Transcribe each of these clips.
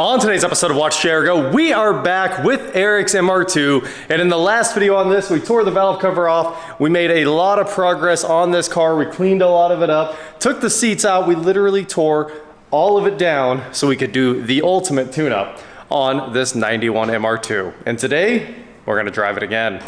On today's episode of WatchJRGo, we are back with Eric's MR2, and in the last video on this, we tore the valve cover off. We made a lot of progress on this car. We cleaned a lot of it up, took the seats out. We literally tore all of it down so we could do the ultimate tune-up on this 91 MR2. And today, we're gonna drive it again.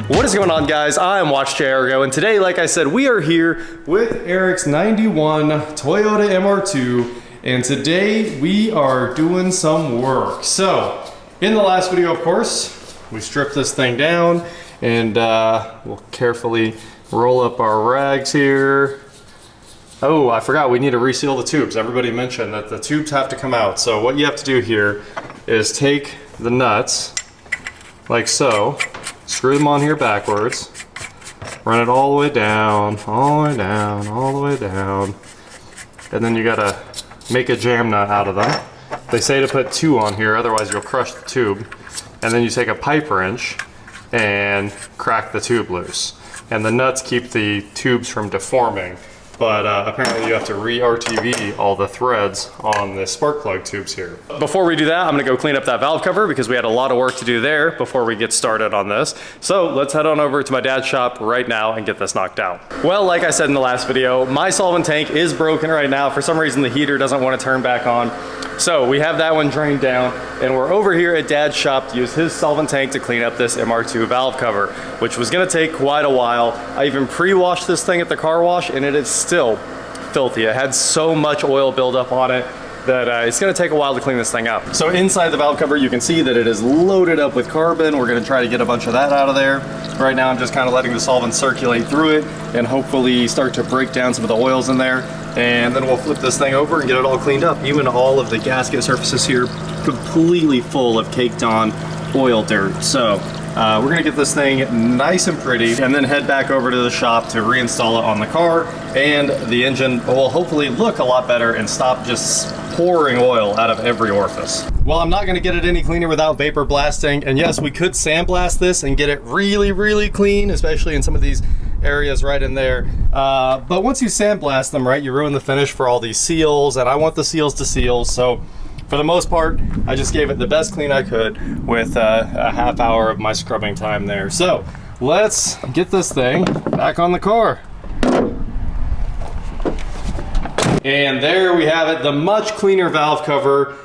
What is going on, guys? I'm WatchJRGo, and today, like I said, we are here with Eric's 91 Toyota MR2, and today we are doing some work. So, in the last video, of course, we stripped this thing down, and we'll carefully roll up our rags here. Oh, I forgot, we need to reseal the tubes. Everybody mentioned that the tubes have to come out. So what you have to do here is take the nuts, like so, screw them on here backwards, run it all the way down, all the way down, all the way down, and then you gotta make a jam nut out of them. They say to put 2 on here, otherwise you'll crush the tube. And then you take a pipe wrench and crack the tube loose. And the nuts keep the tubes from deforming. But apparently you have to re-RTV all the threads on the spark plug tubes here. Before we do that, I'm gonna go clean up that valve cover because we had a lot of work to do there before we get started on this. So let's head on over to my dad's shop right now and get this knocked out. Well, like I said in the last video, my solvent tank is broken right now. For some reason, the heater doesn't want to turn back on. So we have that one drained down, and we're over here at Dad's shop to use his solvent tank to clean up this MR2 valve cover, which was gonna take quite a while. I even pre-washed this thing at the car wash, and it is still filthy. It had so much oil buildup on it that it's gonna take a while to clean this thing up. So inside the valve cover, you can see that it is loaded up with carbon. We're gonna try to get a bunch of that out of there. Right now, I'm just kind of letting the solvent circulate through it and hopefully start to break down some of the oils in there. And then we'll flip this thing over and get it all cleaned up. Even all of the gasket surfaces here, completely full of caked on oil dirt. So we're gonna get this thing nice and pretty and then head back over to the shop to reinstall it on the car, and the engine will hopefully look a lot better and stop just pouring oil out of every orifice. Well, I'm not gonna get it any cleaner without vapor blasting, and yes, we could sandblast this and get it really, really clean, especially in some of these areas right in there. But once you sandblast them, right, you ruin the finish for all these seals, and I want the seals to seal, so for the most part, I just gave it the best clean I could with a half hour of my scrubbing time there. So let's get this thing back on the car. And there we have it, the much cleaner valve cover.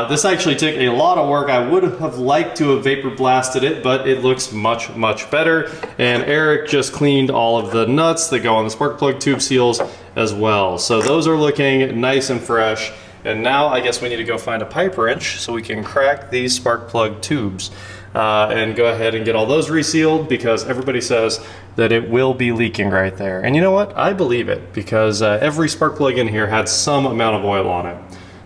This actually took a lot of work. I would have liked to have vapor blasted it, but it looks much, much better. And Eric just cleaned all of the nuts that go on the spark plug tube seals as well. So those are looking nice and fresh. And now I guess we need to go find a pipe wrench so we can crack these spark plug tubes and go ahead and get all those resealed, because everybody says that it will be leaking right there. And you know what? I believe it, because every spark plug in here had some amount of oil on it.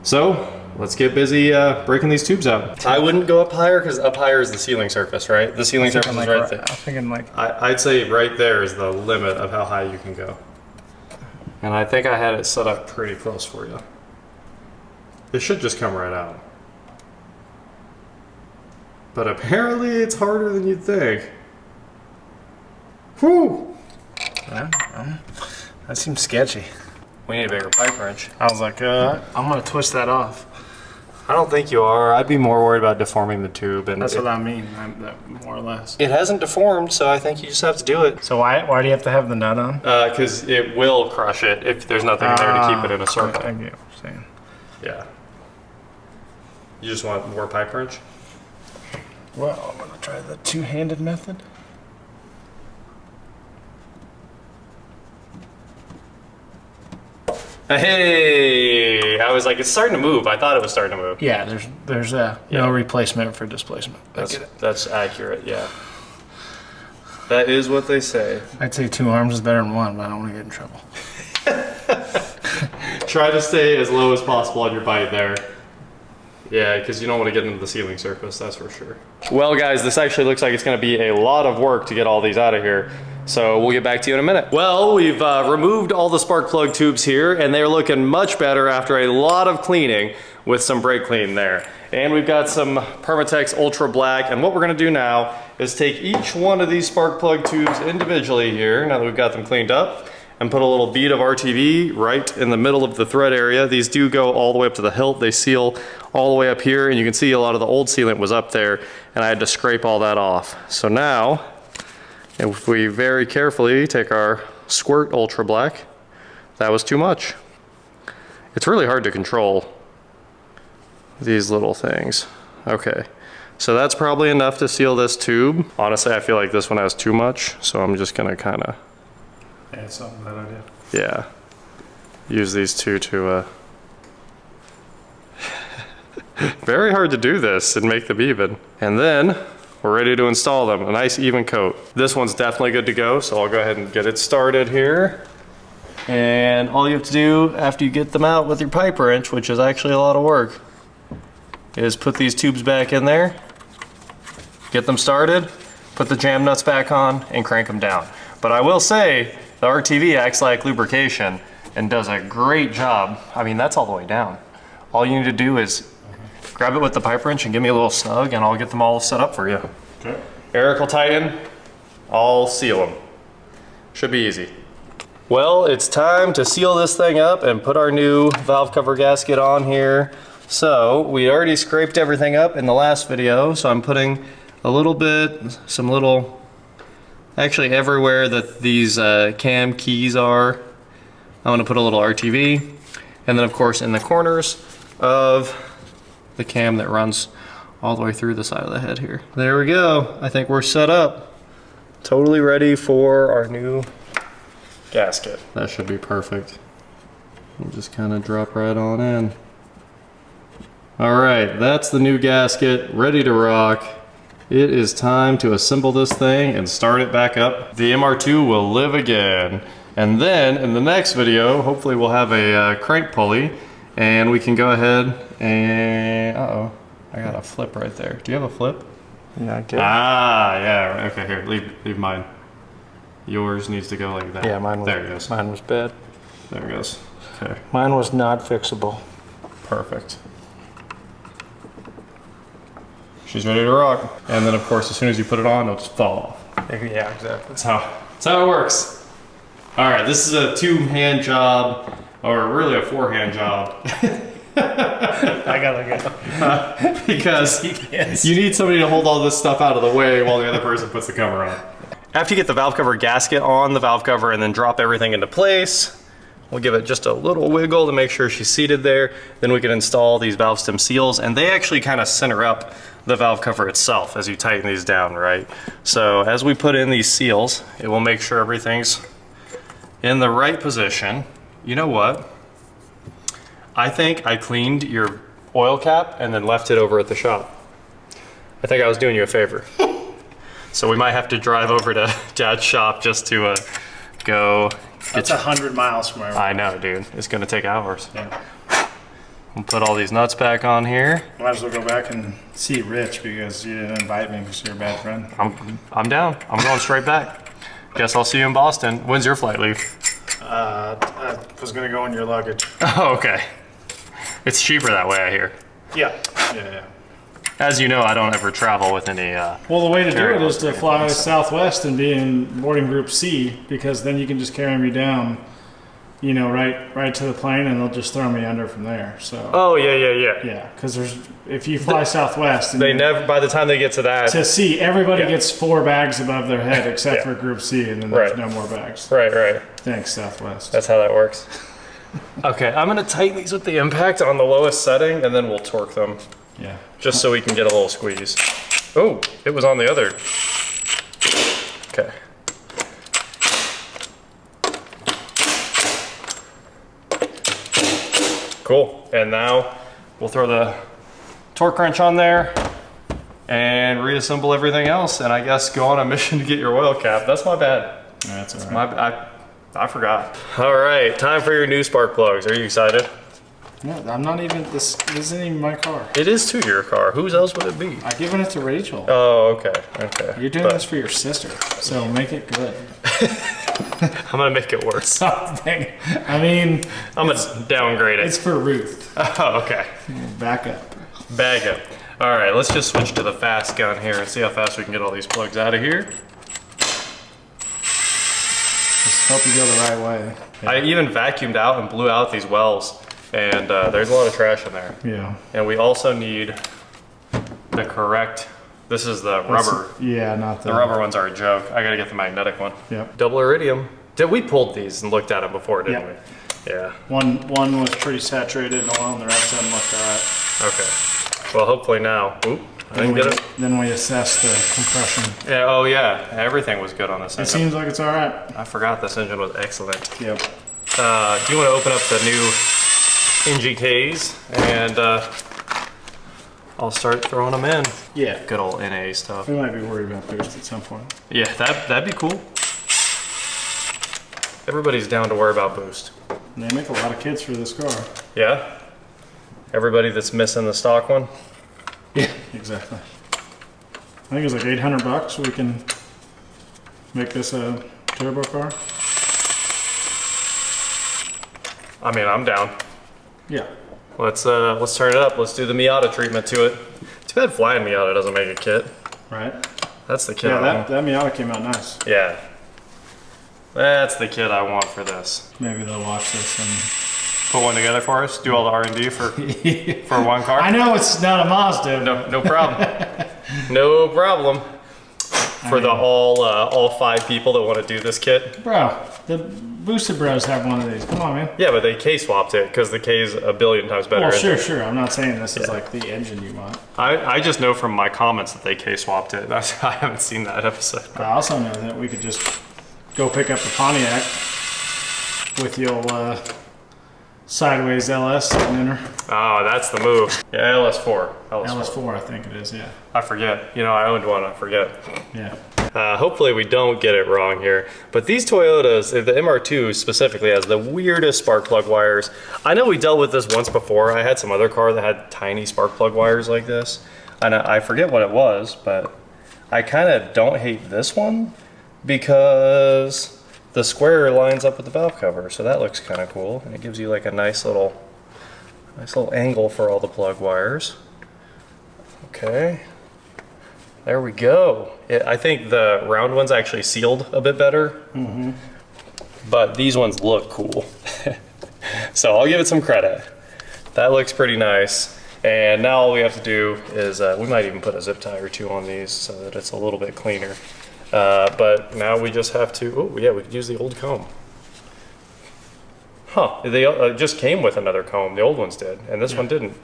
So let's get busy breaking these tubes out. I wouldn't go up higher, because up higher is the sealing surface, right? The sealing surface is right there. I'm thinking like... I'd say right there is the limit of how high you can go. And I think I had it set up pretty close for you. It should just come right out. But apparently it's harder than you'd think. Whew! Yeah, that seems sketchy. We need a bigger pipe wrench. I was like, I'm gonna twist that off. I don't think you are. I'd be more worried about deforming the tube. And that's what I mean, more or less. It hasn't deformed, so I think you just have to do it. So why do you have to have the nut on? Because it will crush it if there's nothing there to keep it in a circle. I get what you're saying. Yeah. You just want more pipe wrench? Well, I'm gonna try the two-handed method. Hey! I was like, it's starting to move. I thought it was starting to move. Yeah, there's no replacement for displacement. That's accurate, yeah. That is what they say. I'd say 2 arms is better than 1, but I don't want to get in trouble. Try to stay as low as possible on your bite there. Yeah, because you don't want to get into the sealing surface, that's for sure. Well, guys, this actually looks like it's going to be a lot of work to get all these out of here. So we'll get back to you in a minute. Well, we've removed all the spark plug tubes here, and they're looking much better after a lot of cleaning with some brake clean there. And we've got some Permatex Ultra Black, and what we're gonna do now is take each one of these spark plug tubes individually here, now that we've got them cleaned up, and put a little bead of RTV right in the middle of the thread area. These do go all the way up to the hilt. They seal all the way up here, and you can see a lot of the old sealant was up there, and I had to scrape all that off. So now, if we very carefully take our Squirt Ultra Black, that was too much. It's really hard to control these little things. Okay, so that's probably enough to seal this tube. Honestly, I feel like this one has too much, so I'm just gonna kinda add something that idea. yeah, use these two to very hard to do this and make them even. And then we're ready to install them, a nice even coat. This one's definitely good to go, so I'll go ahead and get it started here. And all you have to do after you get them out with your pipe wrench, which is actually a lot of work, is put these tubes back in there, get them started, put the jam nuts back on, and crank them down. But I will say, the RTV acts like lubrication and does a great job. I mean, that's all the way down. All you need to do is grab it with the pipe wrench and give me a little snug, and I'll get them all set up for you. Okay. Eric will tighten, I'll seal them. Should be easy. Well, it's time to seal this thing up and put our new valve cover gasket on here. So we already scraped everything up in the last video, so I'm putting a little bit, some little, actually everywhere that these cam keys are, I'm gonna put a little RTV. And then of course in the corners of the cam that runs all the way through the side of the head here. There we go. I think we're set up. Totally ready for our new gasket. That should be perfect. We'll just kind of drop right on in. All right, that's the new gasket, ready to rock. It is time to assemble this thing and start it back up. The MR2 will live again. And then in the next video, hopefully we'll have a crank pulley and we can go ahead and, uh-oh, I got a flip right there. Do you have a flip? Yeah, I do. Ah, yeah, okay, here, leave mine. Yours needs to go like that. Yeah, mine was, there it goes. Mine was bad. There it goes, okay. Mine was not fixable. Perfect. She's ready to rock. And then of course, as soon as you put it on, it'll just fall off. Yeah, exactly. That's how it works. All right, this is a 2-hand job, or really a 4-hand job. I gotta go. Because yes. you need somebody to hold all this stuff out of the way while the other person puts the cover on. After you get the valve cover gasket on the valve cover and then drop everything into place, we'll give it just a little wiggle to make sure she's seated there. Then we can install these valve stem seals, and they actually kind of center up the valve cover itself as you tighten these down, right? So as we put in these seals, it will make sure everything's in the right position. You know what? I think I cleaned your oil cap and then left it over at the shop. I think I was doing you a favor. So we might have to drive over to Dad's shop just to go. That's 100 miles from where I know, dude. It's gonna take hours. Yeah. We'll put all these nuts back on here. Might as well go back and see Rich because you didn't invite me because you're a bad friend. I'm down. I'm going straight back. Guess I'll see you in Boston. When's your flight leave? I was gonna go in your luggage. Oh, okay. It's cheaper that way, I hear. Yeah. Yeah. As you know, I don't ever travel with any. Well, the way to do it is to fly Southwest and be in boarding group C, because then you can just carry me down, you know, right to the plane, and they'll just throw me under from there. So. Oh yeah. Yeah, because if you fly Southwest, and They never. By the time they get to that. to C, everybody gets 4 bags above their head except Yeah. for group C, and then there's Right. no more bags. Right. Thanks, Southwest. That's how that works. Okay, I'm gonna tighten these with the impact on the lowest setting, and then we'll torque them. Yeah. Just so we can get a little squeeze. Oh, it was on the other. Okay. Cool, and now we'll throw the torque wrench on there and reassemble everything else, and I guess go on a mission to get your oil cap. That's my bad. That's all right. I forgot. All right, time for your new spark plugs. Are you excited? No, I'm not even. This isn't even my car. It is to your car. Whose else would it be? I've given it to Rachel. Oh, okay. You're doing this for your sister, so make it good. I'm gonna make it worse. I mean, I'm gonna downgrade it. it's for Ruth. Oh, okay. Back up. Bag up. All right, let's just switch to the fast gun here and see how fast we can get all these plugs out of here. Just hope you go the right way. Yeah. I even vacuumed out and blew out these wells, and there's a lot of trash in there. Yeah. And we also need the correct, this is the rubber. Yeah, not The rubber ones are a joke. I gotta get the magnetic one. Yep. Double iridium. We pulled these and looked at them before, didn't Yep. we? Yeah. One was pretty saturated in oil, and the rest of them looked alright. Okay. Well, hopefully now. Oop, I didn't get it. Then we assess the compression. Yeah, oh yeah, everything was good on this It engine. seems like it's alright. I forgot this engine was excellent. Yep. Do you want to open up the new NGKs and I'll start throwing them in. Yeah. Good old NA stuff. We might be worried about boost at some point. Yeah, that'd be cool. Everybody's down to worry about boost. And they make a lot of kits for this car. Yeah? Everybody that's missing the stock one? Yeah, exactly. I think it's like $800. We can make this a turbo car. I mean, I'm down. Yeah. Let's turn it up. Let's do the Miata treatment to it. Too bad flying Miata doesn't make a kit. Right. That's the kit Yeah, I want. that Miata came out nice. Yeah. That's the kit I want for this. Maybe they'll watch this and Put one together for us. Do all the R&D for one car. I know it's not a Mazda. No problem. No problem. For the all 5 people that want to do this kit. Bro, the Boosted Bros have one of these. Come on, man. Yeah, but they K swapped it because the K is a billion times better. Well, sure. I'm not saying this is like the engine you want. I just know from my comments that they K swapped it. I haven't seen that episode. I also know that we could just go pick up the Pontiac with the old sideways LS sitting in her. Oh, that's the move. Yeah, LS4. LS4, I think it is, yeah. I forget. You know, I owned one. I forget. Yeah. Hopefully we don't get it wrong here. But these Toyotas, the MR2 specifically, has the weirdest spark plug wires. I know we dealt with this once before. I had some other car that had tiny spark plug wires like this. And I forget what it was, but I kind of don't hate this one because the square lines up with the valve cover. So that looks kind of cool. And it gives you like a nice little angle for all the plug wires. Okay. There we go. I think the round one's actually sealed a bit better, but these ones look cool. So I'll give it some credit. That looks pretty nice. And now all we have to do is, we might even put a zip tie or 2 on these so that it's a little bit cleaner. But now we just have to, oh yeah, we could use the old comb. Huh, they just came with another comb. The old ones did, and this one didn't.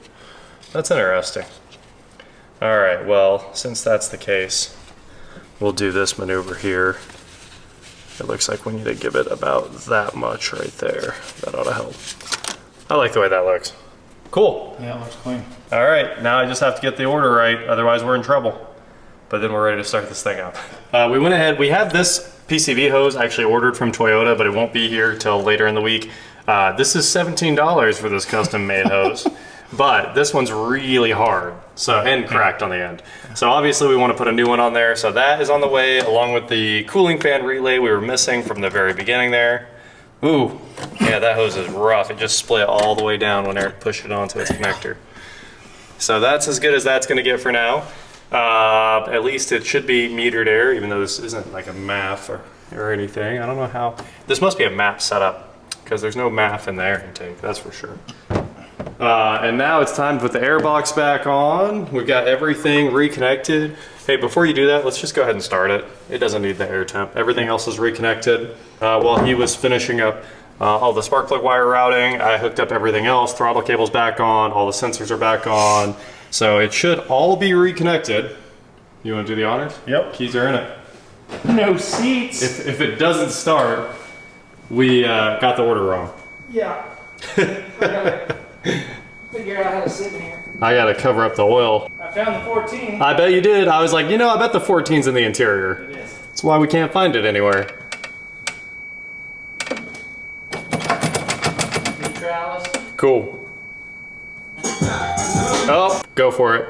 That's interesting. All right, well, since that's the case, we'll do this maneuver here. It looks like we need to give it about that much right there. That ought to help. I like the way that looks. Cool. Yeah, it looks clean. All right, now I just have to get the order right, otherwise we're in trouble. But then we're ready to start this thing up. We went ahead, we have this PCV hose actually ordered from Toyota, but it won't be here till later in the week. This is $17 for this custom made hose. But this one's really hard, so and cracked on the end. So obviously we want to put a new one on there. So that is on the way, along with the cooling fan relay we were missing from the very beginning there. Ooh, yeah, that hose is rough. It just split all the way down when Eric pushed it onto its connector. So that's as good as that's going to get for now. At least it should be metered air, even though this isn't like a MAF or anything. I don't know how. This must be a MAF setup because there's no MAF in the air intake, that's for sure. And now it's time to put the air box back on. We've got everything reconnected. Hey, before you do that, let's just go ahead and start it. It doesn't need the air temp. Everything else is reconnected. While he was finishing up all the spark plug wire routing, I hooked up everything else. Throttle cable's back on, all the sensors are back on. So it should all be reconnected. You want to do the honors? Yep. Keys are in it. No seats. If it doesn't start, we got the order wrong. Yeah. I gotta figure out how to sit in here. I gotta cover up the oil. I found the 14. I bet you did. I was like, you know, I bet the 14's in the interior. It is. That's why we can't find it anywhere. Neutralis. Cool. Oh, go for it.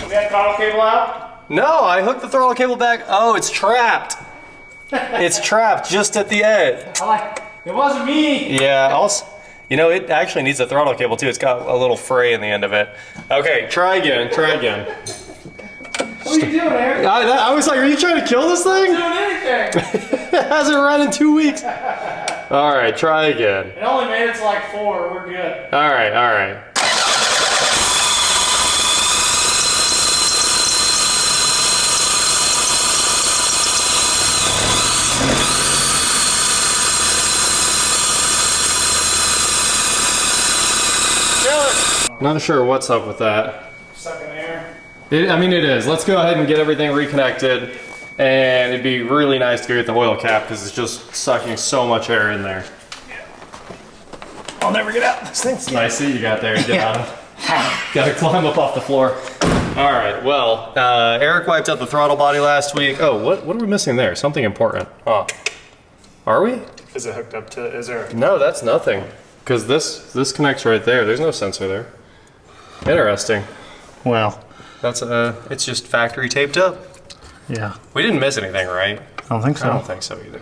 We got throttle cable out? No, I hooked the throttle cable back. Oh, it's trapped. It's trapped just at the end. It wasn't me. Yeah, also, you know, it actually needs a throttle cable too. It's got a little fray in the end of it. Okay, try again, try again. What are you doing, Eric? I was like, are you trying to kill this thing? Doing anything? It hasn't run in 2 weeks. All right, try again. It only made it to like 4. We're good. All right, all right. Not sure what's up with that. Sucking air. I mean, it is. Let's go ahead and get everything reconnected. And it'd be really nice to go get the oil cap because it's just sucking so much air in there. I'll never get out. This thing's Nice seat you got there to get out of. Gotta climb up off the floor. All right, well, Eric wiped out the throttle body last week. Oh, what are we missing there? Something important. Oh. Are we? Is it hooked up to? Is there? No, that's nothing. Because this connects right there. There's no sensor there. Interesting. Well, That's it's just factory taped up. yeah. We didn't miss anything, right? I don't think so. I don't think so either.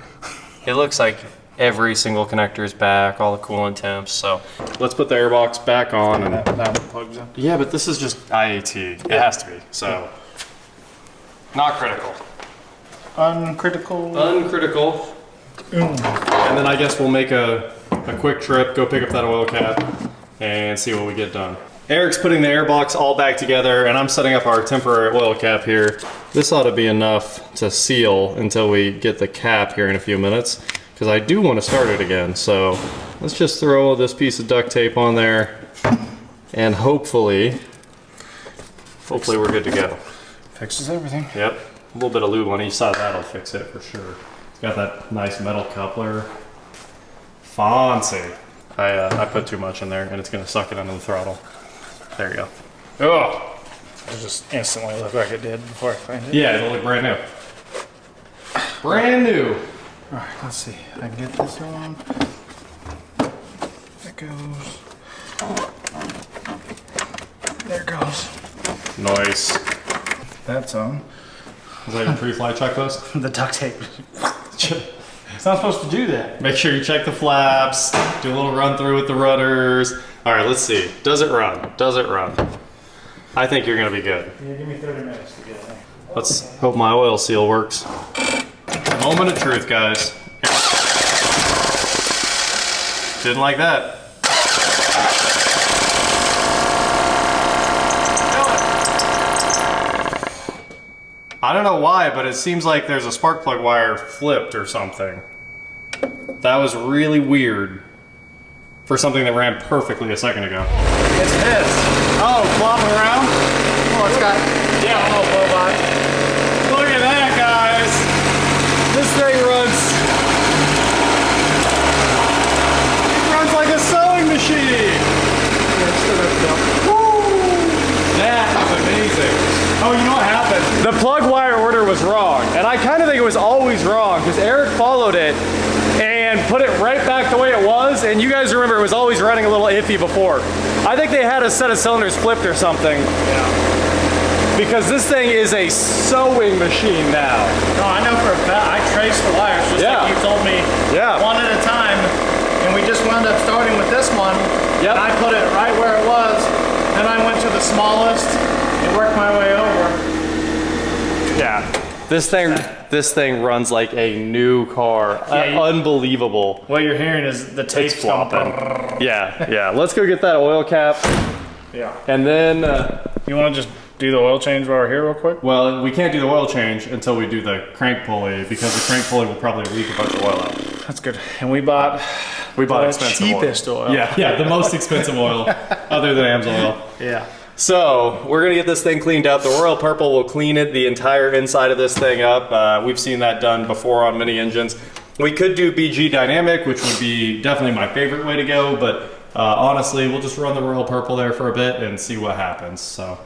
It looks like every single connector is back, all the coolant temps. So let's put the airbox back on. And That one plugs in. yeah, but this is just IAT. It has to be. So not critical. Uncritical. Uncritical. And then I guess we'll make a quick trip, go pick up that oil cap, and see what we get done. Eric's putting the airbox all back together, and I'm setting up our temporary oil cap here. This ought to be enough to seal until we get the cap here in a few minutes, because I do want to start it again. So let's just throw this piece of duct tape on there, and hopefully we're good to go. Fixes everything. Yep, a little bit of lube on each side, that'll fix it for sure. It's got that nice metal coupler. Fancy. I put too much in there, and it's gonna suck it under the throttle. There you go. Oh! It just instantly looked like it did before I cleaned it. Yeah, it'll look brand new. Brand new. All right, let's see. I can get this on. There it goes. There it goes. Nice. That's on. Is that your pre-flight checklist? The duct tape. It's not supposed to do that. Make sure you check the flaps, do a little run through with the rudders. All right, let's see. Does it run? Does it run? I think you're gonna be good. Yeah, give me 30 minutes to get it there. Let's hope my oil seal works. Moment of truth, guys. Didn't like that. I don't know why, but it seems like there's a spark plug wire flipped or something. That was really weird for something that ran perfectly a second ago. It's his. Oh, flopping around? Oh, it's got. Yeah. Oh, blow by. Look at that, guys. This thing runs like a sewing machine. Woo! That is amazing. Oh, you know what happened? The plug wire order was wrong, and I kind of think it was always wrong because Eric followed it and put it right back the way it was, and you guys remember it was always running a little iffy before. I think they had a set of cylinders flipped or something. Yeah. Because this thing is a sewing machine now. No, I know for a fact. I traced the wires just like you told me. Yeah. One at a time, and we just wound up starting with this one. Yep. And I put it right where it was. Then I went to the smallest and worked my way over. Yeah. This thing runs like a new car. Yeah, Unbelievable. What you're hearing is the tape flopping. Yeah. Let's go get that oil cap. Yeah. And then, You want to just do the oil change while we're here real quick? well, we can't do the oil change until we do the crank pulley because the crank pulley will probably leak a bunch of oil out. That's good. And we bought the expensive cheapest oil. Yeah, the most expensive oil other than AMSOIL. Yeah. So we're gonna get this thing cleaned up. The Royal Purple will clean it, the entire inside of this thing up. We've seen that done before on many engines. We could do BG Dynamic, which would be definitely my favorite way to go, but honestly, we'll just run the Royal Purple there for a bit and see what happens. So,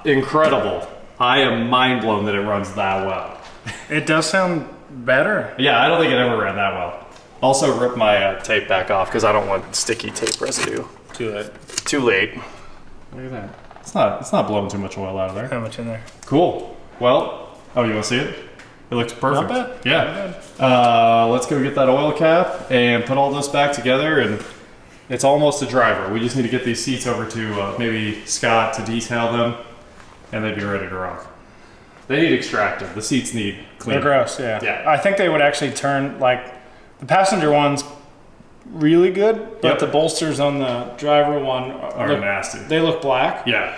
incredible. I am mind blown that it runs that well. It does sound better. Yeah, I don't think it ever ran that well. Also rip my tape back off because I don't want sticky tape residue. Too late. Too late. Look at that. It's not blowing too much oil out of there. How much in there? Cool. Well, oh, you want to see it? It looks perfect. Not bad. Yeah. Not bad. Let's go get that oil cap and put all this back together, and it's almost a driver. We just need to get these seats over to maybe Scott to detail them, and they'd be ready to rock. They need extractive. The seats need clean. They're gross, yeah. Yeah. I think they would actually turn, like, the passenger one's really good, but Yep. the bolsters on the driver one Are look nasty. They look black. Yeah.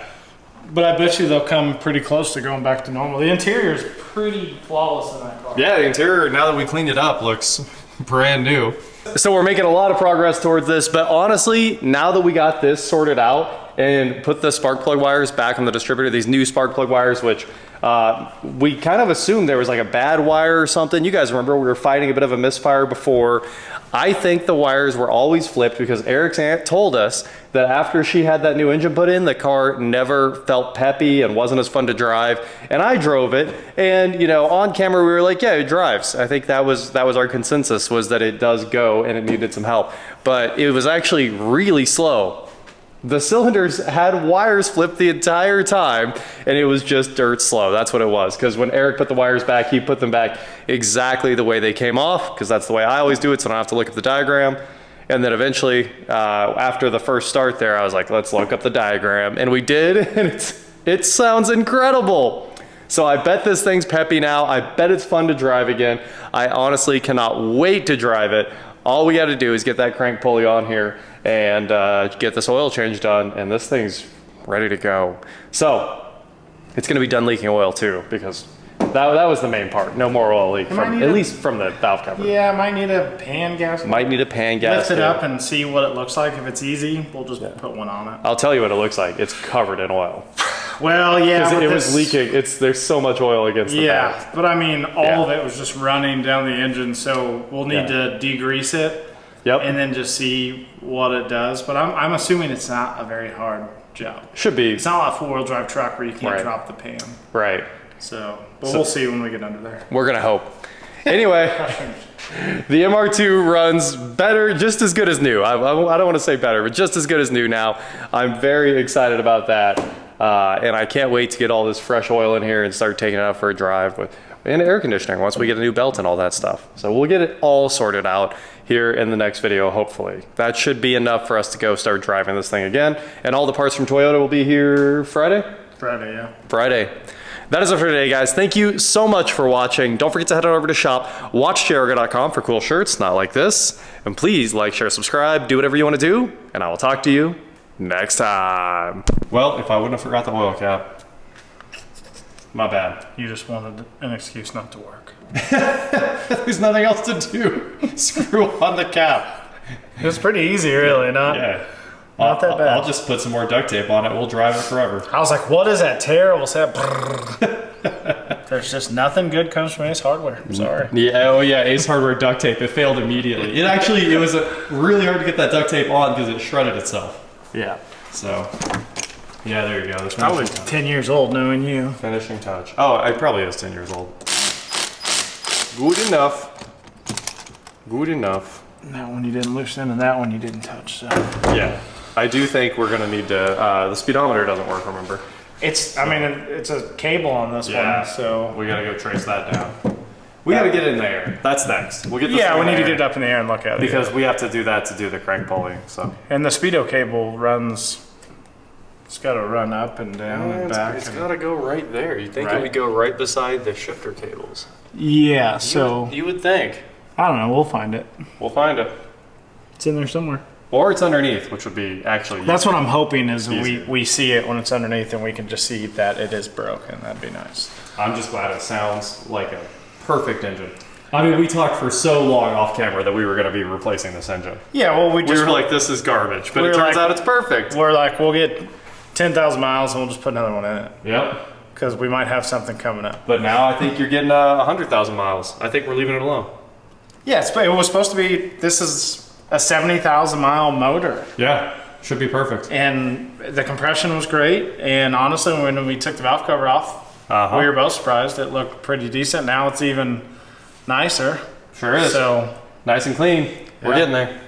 But I bet you they'll come pretty close to going back to normal. The interior is pretty flawless in that car. Yeah, the interior, now that we cleaned it up, looks brand new. So we're making a lot of progress towards this, but honestly, now that we got this sorted out and put the spark plug wires back on the distributor, these new spark plug wires, which we kind of assumed there was like a bad wire or something. You guys remember we were fighting a bit of a misfire before. I think the wires were always flipped because Eric's aunt told us that after she had that new engine put in, the car never felt peppy and wasn't as fun to drive. And I drove it, and you know, on camera we were like, yeah, it drives. I think that was our consensus, was that it does go and it needed some help. But it was actually really slow. The cylinders had wires flipped the entire time, and it was just dirt slow. That's what it was. Because when Eric put the wires back, he put them back exactly the way they came off, because that's the way I always do it, so I don't have to look at the diagram. And then eventually, after the first start there, I was like, let's look up the diagram. And we did, and it sounds incredible. So I bet this thing's peppy now. I bet it's fun to drive again. I honestly cannot wait to drive it. All we got to do is get that crank pulley on here and get this oil change done, and this thing's ready to go. So it's going to be done leaking oil too, because that was the main part. No more oil leak, at least from the valve cover. Yeah, I might need a pan gasket. Might need a pan gasket. Lift it up and see what it looks like. If it's easy, we'll just put one on it. I'll tell you what it looks like. It's covered in oil. Well, yeah, Because it was leaking. There's so much oil against the back. But I mean, all of it was just running down the engine, so we'll need to degrease it. Yep. And then just see what it does. But I'm assuming it's not a very hard job. Should be. It's not like a four-wheel drive truck where you can't drop the pan. Right. So we'll see when we get under there. We're gonna hope. Anyway, the MR2 runs better, just as good as new. I don't want to say better, but just as good as new now. I'm very excited about that. And I can't wait to get all this fresh oil in here and start taking it out for a drive and air conditioning once we get a new belt and all that stuff. So we'll get it all sorted out here in the next video, hopefully. That should be enough for us to go start driving this thing again. And all the parts from Toyota will be here Friday? Friday, yeah. Friday. That is it for today, guys. Thank you so much for watching. Don't forget to head on over to shop WatchJRGo.com for cool shirts, not like this. And please like, share, subscribe, do whatever you want to do, and I will talk to you next time. Well, if I wouldn't have forgot the oil cap, my bad. You just wanted an excuse not to work. There's nothing else to do. Screw on the cap. It was pretty easy, really, not that bad. I'll just put some more duct tape on it. We'll drive it forever. I was like, what is that tear? We'll say, there's just nothing good comes from Ace Hardware. I'm sorry. Yeah, oh yeah, Ace Hardware duct tape. It failed immediately. It was really hard to get that duct tape on because it shredded itself. Yeah. So, yeah, there you go. I was 10 years old knowing you. Finishing touch. Oh, I probably is 10 years old. Good enough. Good enough. That one you didn't loosen and that one you didn't touch, so. Yeah. I do think we're gonna need to, the speedometer doesn't work, remember? It's a cable on this one, so. We gotta go trace that down. We gotta get in there. That's next. We'll get this Yeah, we need to there get it up in the air and look at it. because we have to do that to do the crank pulley, so. And the speedo cable runs, it's gotta run up and down and back. It's gotta go right there. You'd think it would go right beside the shifter cables. Yeah, so. You would think. I don't know, we'll find it. We'll find it. It's in there somewhere. Or it's underneath, which would be actually That's what I'm hoping is easier. we see it when it's underneath and we can just see that it is broken. That'd be nice. I'm just glad it sounds like a perfect engine. I mean, we talked for so long off camera that we were going to be replacing this engine. Yeah, well, we were like, this is garbage, but it turns out it's perfect. We're like, we'll get 10,000 miles and we'll just put another one in it. Yep. Because we might have something coming up. But now I think you're getting 100,000 miles. I think we're leaving it alone. Yeah, it was supposed to be, this is a 70,000 mile motor. Yeah, should be perfect. And the compression was great. And honestly, when we took the valve cover off, we were both surprised. It looked pretty decent. Now it's even nicer. Sure is. So nice and clean. We're getting there.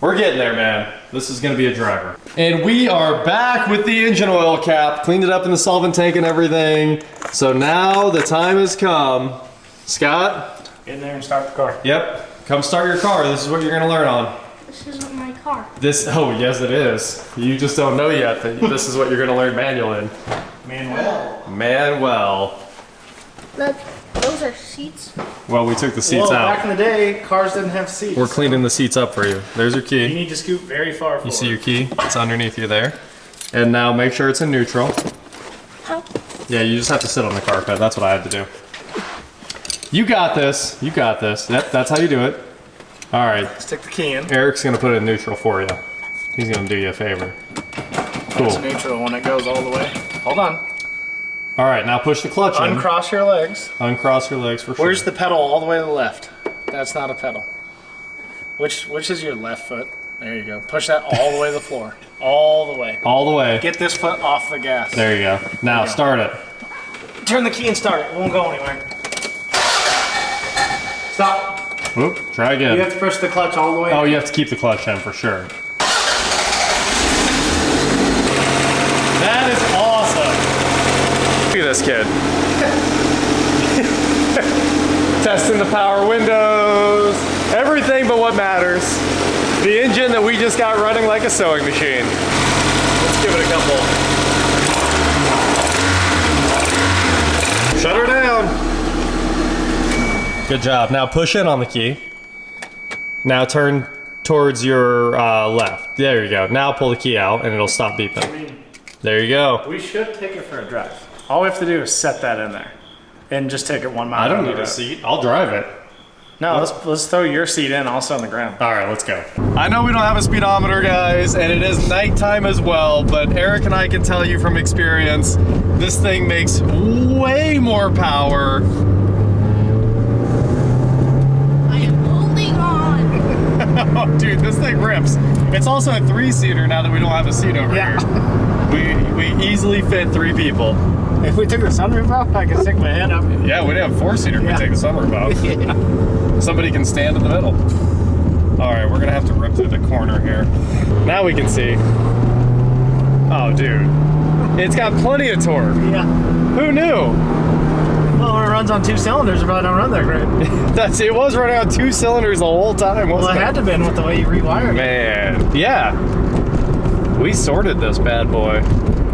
We're getting there, man. This is gonna be a driver. And we are back with the engine oil cap. Cleaned it up in the solvent tank and everything. So now the time has come Scott? Get in there and start the car. Yep. Come start your car. This is what you're gonna learn on. This isn't my car. Oh, yes it is. You just don't know yet that this is what you're gonna learn manual in. Manuel. Look, those are seats. Well, we took the seats Well, out. back in the day, cars didn't have seats. We're cleaning the seats up for you. There's your You key. need to scoot very far forward. You see your key? It's underneath you there. And now make sure it's in neutral. How? Yeah, you just have to sit on the carpet. That's what I had to do. You got this. You got this. Yep, that's how you do it. All right. Stick the key in. Eric's gonna put it in neutral for you. He's gonna do you a favor. Cool. It's neutral when it goes all the way. Hold on. All right, now push the clutch in. Uncross your legs. Uncross your legs for sure. Where's the pedal all the way to the left? That's not a pedal. Which is your left foot? There you go. Push that all the way to the floor. All the way. All the way. Get this foot off the gas. There you go. Now start it. Turn the key and start it. It won't go anywhere. Stop. Whoop. Try again. You have to push the clutch all the way. Oh, you have to keep the clutch in for sure. That is awesome. Look at this kid. Testing the power windows. Everything but what matters. The engine that we just got running like a sewing machine. Let's give it a couple. Shut her down. Good job. Now push in on the key. Now turn towards your left. There you go. Now pull the key out and it'll stop beeping. There you go. We should take it for a drive. All we have to do is set that in there. And just take it 1 mile. I don't down the need a road. seat. I'll drive it. No, let's throw your seat in also on the ground. All right, let's go. I know we don't have a speedometer, guys, and it is nighttime as well, but Eric and I can tell you from experience, this thing makes way more power. I am holding on. Oh, dude, this thing rips. It's also a 3-seater now that we don't have a seat over here. We easily fit 3 people. If we took the sunroof off, I could stick my head up. Yeah, we'd have 4-seater if we take the sunroof out. Somebody can stand in the middle. All right, we're gonna have to rip through the corner here. Now we can see. Oh, dude. It's got plenty of torque. Yeah. Who knew? Well, when it runs on 2 cylinders, it probably don't run that great. It was running on 2 cylinders the whole time, Well, wasn't it had to have been with the way you rewired it. Man, yeah. We sorted this bad boy.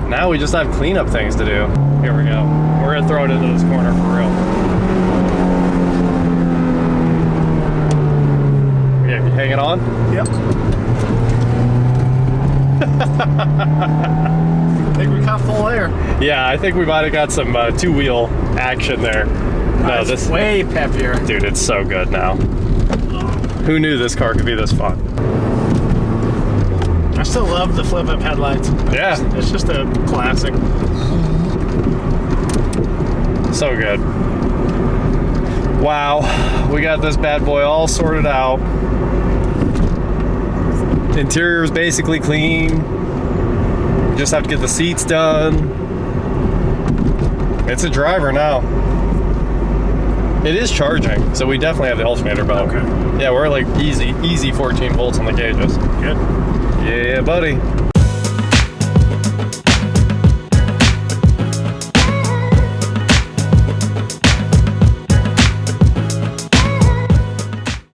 Now we just have cleanup things to do. Here we go. We're gonna throw it into this corner for real. Yeah, you hanging on? Yep. I think we caught full air. Yeah, I think we might have got some 2-wheel action there. No, It's this, way peppier. dude, it's so good now. Who knew this car could be this fun? I still love the flip-up headlights. Yeah. It's just a classic. So good. Wow, we got this bad boy all sorted out. Interior is basically clean. Just have to get the seats done. It's a driver now. It is charging, so we definitely have the alternator belt. Okay. Yeah, we're like easy 14 volts on the gauges. Good. Yeah, buddy.